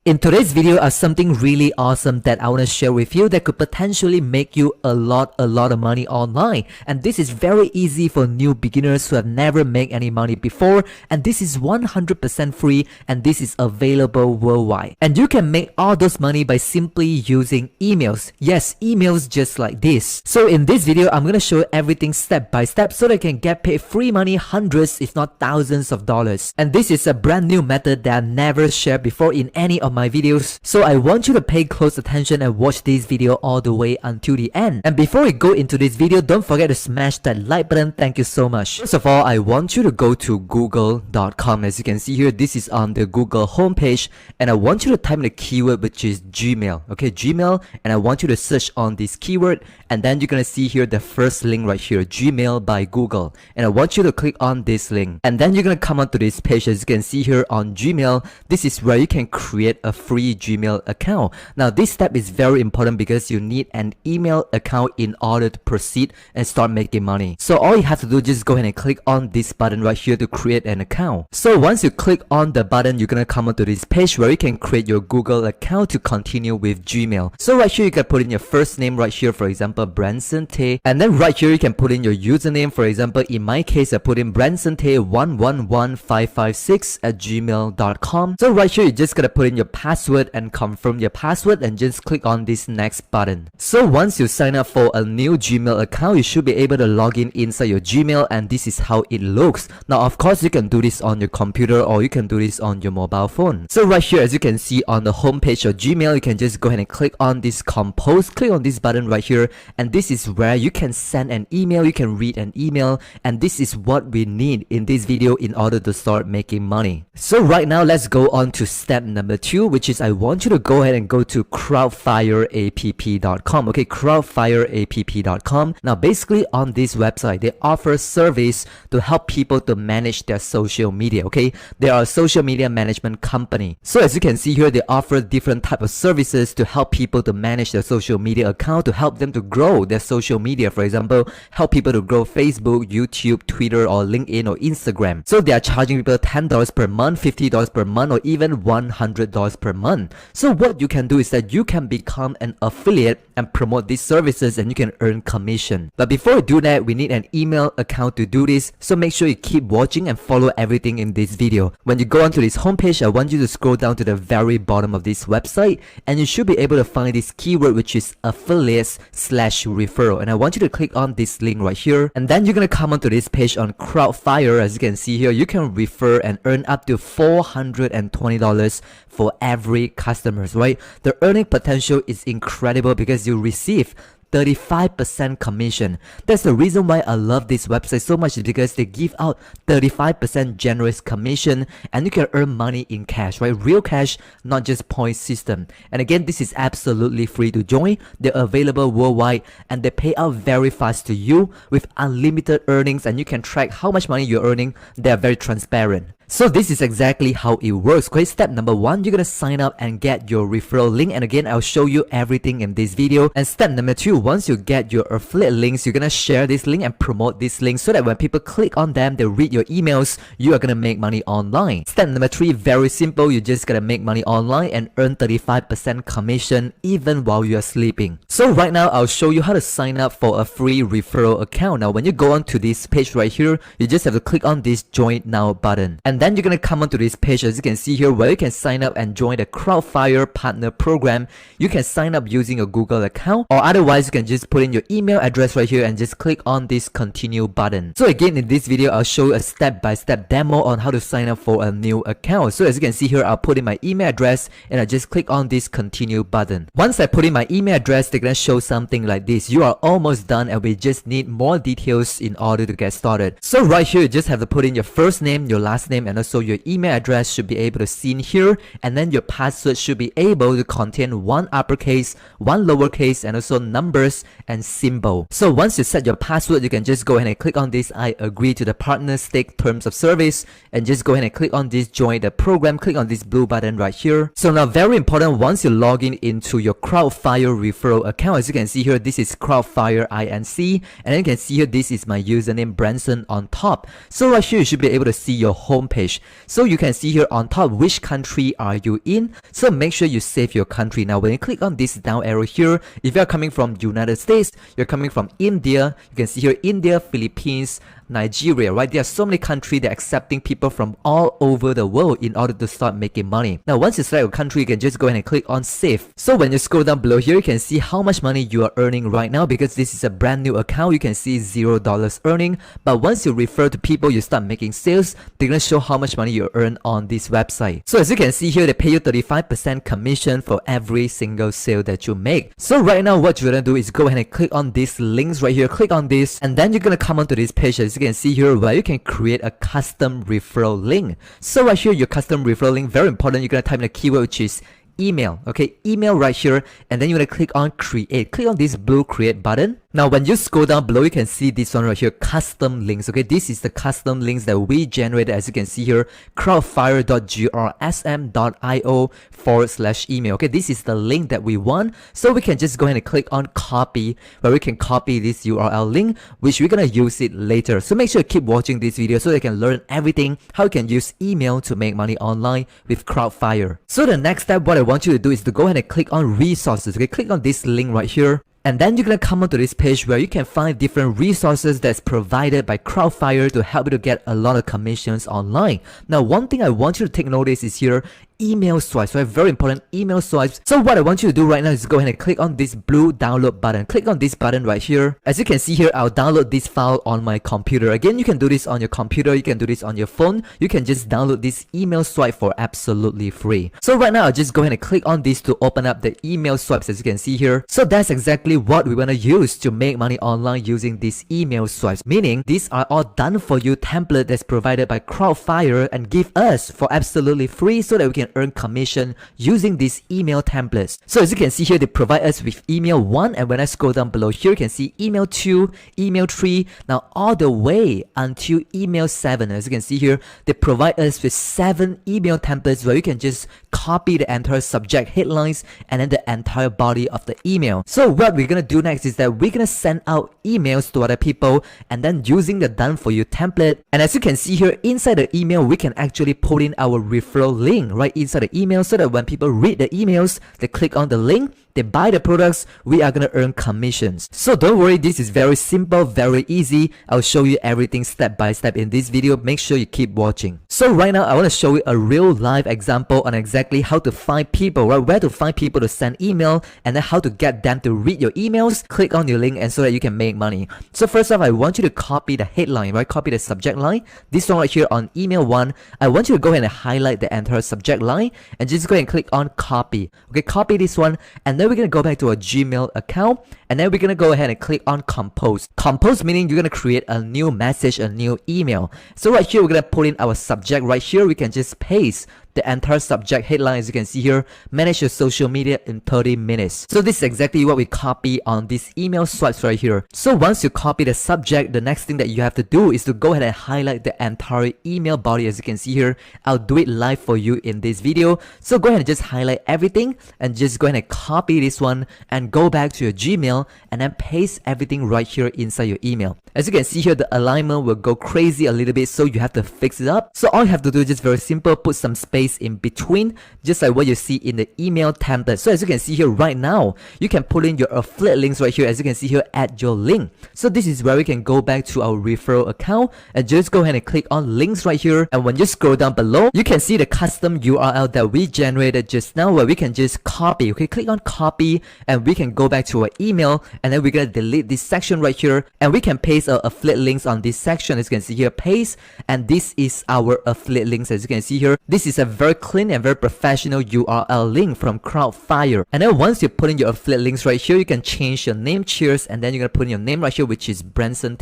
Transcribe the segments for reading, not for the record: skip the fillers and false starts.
In today's video, I have something really awesome that I want to share with you that could potentially make you a lot of money online. And this is very easy for new beginners who have never made any money before. And this is 100% free and this is available worldwide. And you can make all those money by simply using emails. Yes, emails just like this. So in this video, I'm going to show everything step by step so that you can get paid free money, hundreds if not thousands of dollars. And this is a brand new method that I never shared before in any of my videos, so I want you to pay close attention and watch this video all the way until the end. And before we go into this video, don't forget to smash that like button. Thank you so much. First of all, I want you to go to google.com. As you can see here, this is on the Google homepage, and I want you to type in the keyword which is Gmail. Okay, Gmail, and I want you to search on this keyword, and then you're gonna see here the first link right here, Gmail by Google, and I want you to click on this link, and then you're gonna come onto this page. As you can see here on Gmail, this is where you can create a free Gmail account. Now this step is very important because you need an email account in order to proceed and start making money. So all you have to do is just go ahead and click on this button right here to create an account. So once you click on the button, you're gonna come onto this page where you can create your Google account to continue with Gmail. So right here you can put in your first name right here, for example Branson Tay, and then right here you can put in your username. For example, in my case I put in Branson Tay 111556@gmail.com. So right here you just gotta put in your password and confirm your password and just click on this next button. So once you sign up for a new Gmail account, you should be able to log in inside your Gmail, and this is how it looks. Now of course you can do this on your computer or you can do this on your mobile phone. So right here, as you can see on the home page of Gmail, you can just go ahead and click on this compose, click on this button right here, and this is where you can send an email, you can read an email, and this is what we need in this video in order to start making money. So right now let's go on to step number 2, which is I want you to go ahead and go to crowdfireapp.com. Okay, crowdfireapp.com. Now basically on this website, they offer service to help people to manage their social media. Okay, they are a social media management company. So as you can see here, they offer different type of services to help people to manage their social media account, to help them to grow their social media. For example, help people to grow Facebook, YouTube, Twitter, or LinkedIn or Instagram. So they are charging people $10 per month, $50 per month, or even $100 per month. So what you can do is that you can become an affiliate and promote these services, and you can earn commission. But before we do that, we need an email account to do this. So make sure you keep watching and follow everything in this video. When you go onto this homepage, I want you to scroll down to the very bottom of this website, and you should be able to find this keyword which is affiliates/referral. And I want you to click on this link right here, and then you're gonna come onto this page on Crowdfire. As you can see here, you can refer and earn up to $420 for every customers, right? The earning potential is incredible because you receive 35% commission. That's the reason why I love this website so much, is because they give out 35% generous commission, and you can earn money in cash, right? Real cash, not just point system. And again, this is absolutely free to join. They're available worldwide, and they pay out very fast to you with unlimited earnings, and you can track how much money you're earning. They're very transparent. So this is exactly how it works. Okay, step number 1, you're gonna sign up and get your referral link, and again I'll show you everything in this video. And step number 2, once you get your affiliate links, you're gonna share this link and promote this link so that when people click on them, they read your emails, you are gonna make money online. Step number 3, very simple. You just gotta make money online and earn 35% commission even while you're sleeping. So right now I'll show you how to sign up for a free referral account. Now when you go onto this page right here, you just have to click on this join now button, and then you're gonna come onto this page, as you can see here, where you can sign up and join the Crowdfire Partner Program. You can sign up using a Google account, or otherwise you can just put in your email address right here and just click on this continue button. So again, in this video I'll show you a step-by-step demo on how to sign up for a new account. So as you can see here, I'll put in my email address and I just click on this continue button. Once I put in my email address, they're gonna show something like this. You are almost done, and we just need more details in order to get started. So right here, you just have to put in your first name, your last name, and also your email address should be able to see in here, and then your password should be able to contain one uppercase, one lowercase, and also numbers and symbol. So once you set your password, you can just go ahead and click on this I agree to the partner stake terms of service, and just go ahead and click on this join the program. Click on this blue button right here. So now very important, once you log in into your Crowdfire referral account, as you can see here, this is Crowdfire INC, and then you can see here this is my username Branson on top. So right here you should be able to see your home page. So you can see here on top which country are you in. So make sure you save your country. Now when you click on this down arrow here, if you're coming from United States, you're coming from India, you can see here India, Philippines, Nigeria, right? There are so many countries that are accepting people from all over the world in order to start making money. Now, once you select your country, you can just go ahead and click on save. So when you scroll down below here, you can see how much money you are earning right now. Because this is a brand new account, you can see $0 earning. But once you refer to people, you start making sales, they're gonna show how much money you earn on this website. So as you can see here, they pay you 35% commission for every single sale that you make. So right now, what you're gonna do is go ahead and click on these links right here, click on this, and then you're gonna come onto this page. As you can see here, where you can create a custom referral link. So right here, your custom referral link, very important. You're gonna type in a keyword which is email. Okay, email right here, and then you're gonna click on create. Click on this blue create button. Now when you scroll down below, you can see this one right here, custom links. Okay, this is the custom links that we generated. As you can see here, crowdfire.grsm.io/email. Okay, this is the link that we want. So we can just go ahead and click on copy, where we can copy this URL link, which we're gonna use it later. So make sure you keep watching this video so you can learn everything how you can use email to make money online with Crowdfire. So the next step, what I want you to do is to go ahead and click on resources. Okay, click on this link right here. And then you're gonna come onto this page where you can find different resources that's provided by Crowdfire to help you to get a lot of commissions online. Now, one thing I want you to take notice is here, email swipes, right? Very important, email swipes. So what I want you to do right now is go ahead and click on this blue download button. Click on this button right here. As you can see here, I'll download this file on my computer. Again, you can do this on your computer, you can do this on your phone. You can just download this email swipe for absolutely free. So right now, I'll just go ahead and click on this to open up the email swipes, as you can see here. So that's exactly what we want to use to make money online using these email swipes. Meaning, these are all done for you template that's provided by Crowdfire and give us for absolutely free so that we can earn commission using these email templates. So as you can see here, they provide us with email 1, and when I scroll down below here, you can see email 2, email 3, now all the way until email 7. As you can see here, they provide us with 7 email templates where you can just copy the entire subject headlines and then the entire body of the email. So what we're gonna do next is that we're gonna send out emails to other people, and then using the done for you template. And as you can see here, inside the email, we can actually put in our referral link right inside the email, so that when people read the emails, they click on the link, they buy the products, we are gonna earn commissions. So don't worry, this is very simple, very easy. I'll show you everything step by step in this video. Make sure you keep watching. So right now, I want to show you a real live example on exactly how to find people, right? Where to find people to send email, and then how to get them to read your emails, click on your link, and so that you can make money. So first off, I want you to copy the headline, right? Copy the subject line. This one right here on email 1, I want you to go ahead and highlight the entire subject line and just go ahead and click on copy. Okay, copy this one, and then we're gonna go back to our Gmail account, and then we're gonna go ahead and click on compose. Compose meaning you're gonna create a new message, a new email. So right here, we're gonna put in our subject right here. We can just paste the entire subject headline. As you can see here, manage your social media in 30 minutes. So this is exactly what we copy on this email swipes right here. So once you copy the subject, the next thing that you have to do is to go ahead and highlight the entire email body. As you can see here, I'll do it live for you in this video. So go ahead and just highlight everything and just go ahead and copy this one and go back to your Gmail and then paste everything right here inside your email. As you can see here, the alignment will go crazy a little bit, so you have to fix it up. So all you have to do is just very simple, put some space in between, just like what you see in the email template. So as you can see here right now, you can put in your affiliate links right here. As you can see here, add your link. So this is where we can go back to our referral account and just go ahead and click on links right here. And when you scroll down below, you can see the custom URL that we generated just now, where we can just copy. Okay, click on copy, and we can go back to our email, and then we're gonna delete this section right here, and we can paste our affiliate links on this section. As you can see here, paste, and this is our affiliate links. As you can see here, this is a very clean and very professional URL link from Crowdfire. And then once you put in your affiliate links right here, you can change your name, cheers, and then you're gonna put in your name right here, which is Branson,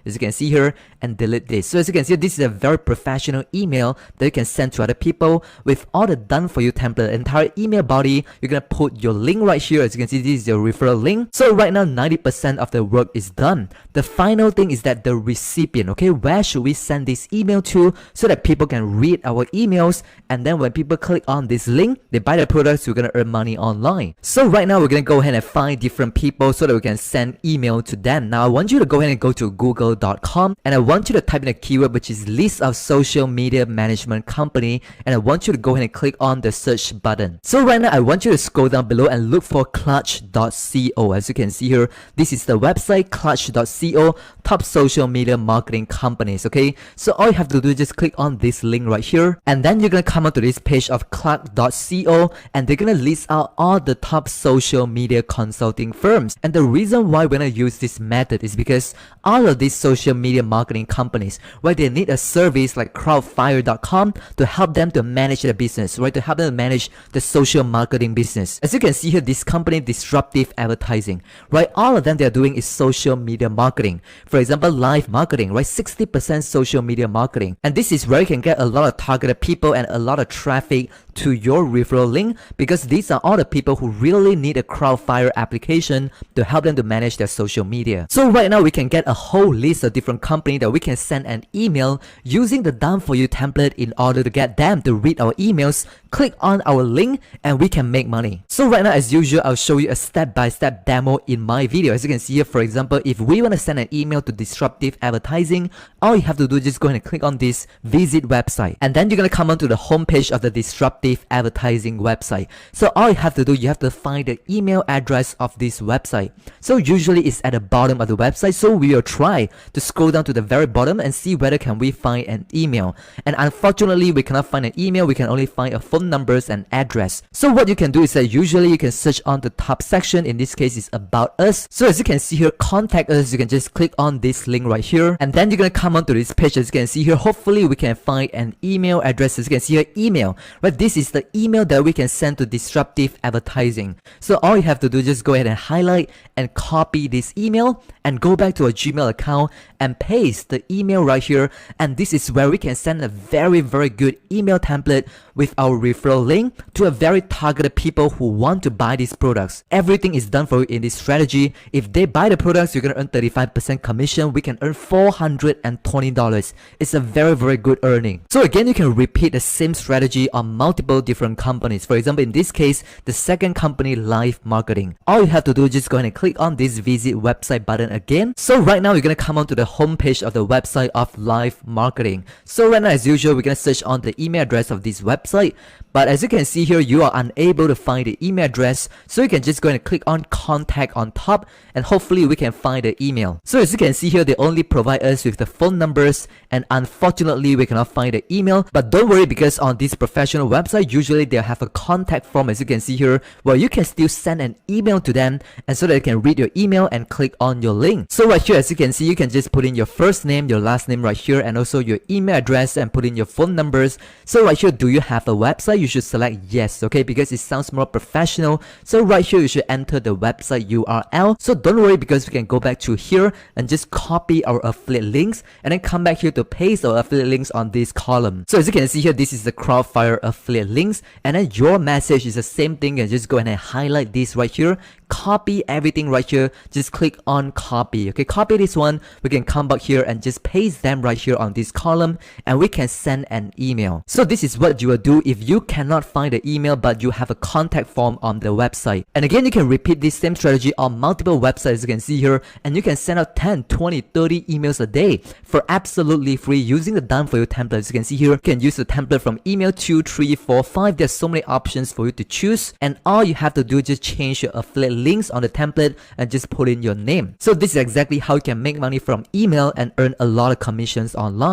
as you can see here, and delete this. So as you can see, this is a very professional email that you can send to other people with all the done for you template. Entire email body, you're gonna put your link right here. As you can see, this is your referral link. So right now, 90% of the work is done. The final thing is that the recipient, okay, where should we send this email to so that people can read our emails and then when people click on this link, they buy the products, you're gonna earn money online. So right now we're gonna go ahead and find different people so that we can send email to them. Now I want you to go ahead and go to google.com, and I want you to type in a keyword which is list of social media management company, and I want you to go ahead and click on the search button. So right now I want you to scroll down below and look for clutch.co. As you can see here, this is the website clutch.co, top social media marketing companies. Okay, so all you have to do is just click on this link right here, and then you're gonna come onto this page of clutch.co, and they're gonna list out all the top social media consulting firms. And the reason why we're gonna use this method is because all of these social media marketing companies, right, they need a service like crowdfire.com to help them to manage their business, right, to help them to manage the social marketing business. As you can see here, this company, Disruptive Advertising, right, all of them they're doing is social media marketing. For example, live marketing, right, 60% social media marketing. And this is where you can get a lot of targeted people and a lot of traffic to your referral link, because these are all the people who really need a Crowdfire application to help them to manage their social media. So right now we can get a whole list of different companies that we can send an email using the done for you template in order to get them to read our emails, click on our link, and we can make money. So right now, as usual, I'll show you a step-by-step demo in my video. As you can see here, for example, if we want to send an email to Disruptive Advertising, all you have to do is just go ahead and click on this visit website, and then you're going to come onto the homepage of the Disruptive Advertising website. So all you have to do, you have to find the email address of this website. So usually it's at the bottom of the website, so we will try to scroll down to the very bottom and see whether can we find an email. And unfortunately we cannot find an email, we can only find a phone numbers and address. So what you can do is that usually you can search on the top section. In this case, it's about us. So as you can see here, contact us, you can just click on this link right here, and then you're gonna come onto this page. As you can see here, hopefully we can find an email address. As you can see here, email, right, this is the email that we can send to Disruptive Advertising. So all you have to do is just go ahead and highlight and copy this email and go back to a Gmail account and paste the email right here, and this is where we can send a very good email template with our referral link to a very targeted people who want to buy these products. Everything is done for you in this strategy. If they buy the products, you're gonna earn 35% commission. We can earn $420. It's a very good earning. So again, you can repeat the same strategy on multiple different companies. For example, in this case, the second company, Live Marketing. All you have to do is just go ahead and click on this visit website button again. So right now, you're gonna come onto the homepage of the website of Live Marketing. So right now, as usual, we're gonna search on the email address of this website. But as you can see here, you are unable to find the email address. So you can just go ahead and click on contact on top, and hopefully we can find the email. So as you can see here, they only provide us with the phone numbers, and unfortunately we cannot find the email. But don't worry, because on this professional website, usually they'll have a contact form, as you can see here, where you can still send an email to them, and so they can read your email and click on your link. So right here, as you can see, you can just put in your first name, your last name right here, and also your email address, and put in your phone numbers. So right here, do you have a website? You should select yes, okay, because it sounds more professional. So right here, you should enter the website URL. So don't worry, because we can go back to here and just copy our affiliate links, and then come back here to paste our affiliate links on this column. So as you can see here, this is the Crowdfire affiliate links, and then your message is the same thing, and just go ahead and highlight this right here, copy everything right here, just click on copy. Okay, copy this one, we can come back here and just paste them right here on this column, and we can send an email. So this is what you will do if you cannot find the email but you have a contact form on the website. And again, you can repeat this same strategy on multiple websites, as you can see here, and you can send out 10, 20, 30 emails a day for absolutely free using the done for you template. As you can see here, you can use the template from email 2, 3, 4, 5. There's so many options for you to choose, and all you have to do is just change your affiliate links on the template and just put in your name. So this is exactly how you can make money from email and earn a lot of commissions online.